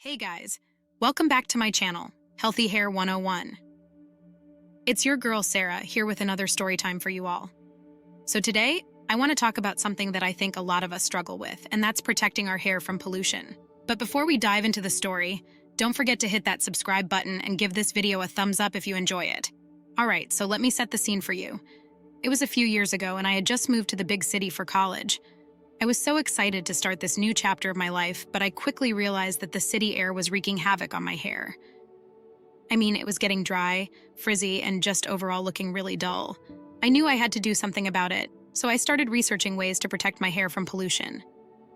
Hey guys, welcome back to my channel, Healthy Hair 101. It's your girl Sarah here with another story time for you all. So today, I want to talk about something that I think a lot of us struggle with, and that's protecting our hair from pollution. But before we dive into the story, don't forget to hit that subscribe button and give this video a thumbs up if you enjoy it. Alright, so let me set the scene for you. It was a few years ago and I had just moved to the big city for college. I was so excited to start this new chapter of my life, but I quickly realized that the city air was wreaking havoc on my hair. I mean, it was getting dry, frizzy, and just overall looking really dull. I knew I had to do something about it, so I started researching ways to protect my hair from pollution.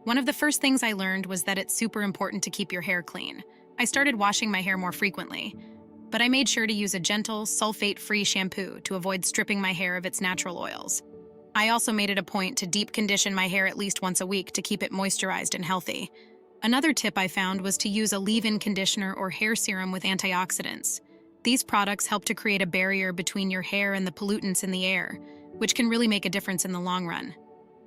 One of the first things I learned was that it's super important to keep your hair clean. I started washing my hair more frequently, but I made sure to use a gentle, sulfate-free shampoo to avoid stripping my hair of its natural oils. I also made it a point to deep condition my hair at least once a week to keep it moisturized and healthy. Another tip I found was to use a leave-in conditioner or hair serum with antioxidants. These products help to create a barrier between your hair and the pollutants in the air, which can really make a difference in the long run.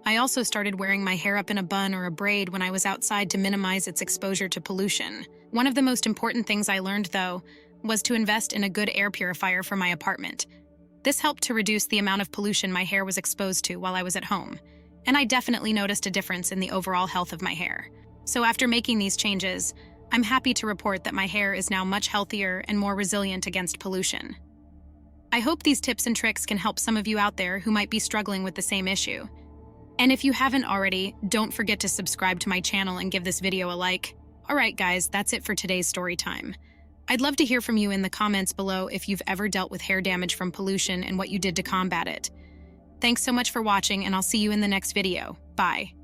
I also started wearing my hair up in a bun or a braid when I was outside to minimize its exposure to pollution. One of the most important things I learned, though, was to invest in a good air purifier for my apartment. This helped to reduce the amount of pollution my hair was exposed to while I was at home, and I definitely noticed a difference in the overall health of my hair. So after making these changes, I'm happy to report that my hair is now much healthier and more resilient against pollution. I hope these tips and tricks can help some of you out there who might be struggling with the same issue. And if you haven't already, don't forget to subscribe to my channel and give this video a like. Alright guys, that's it for today's story time. I'd love to hear from you in the comments below if you've ever dealt with hair damage from pollution and what you did to combat it. Thanks so much for watching, and I'll see you in the next video. Bye.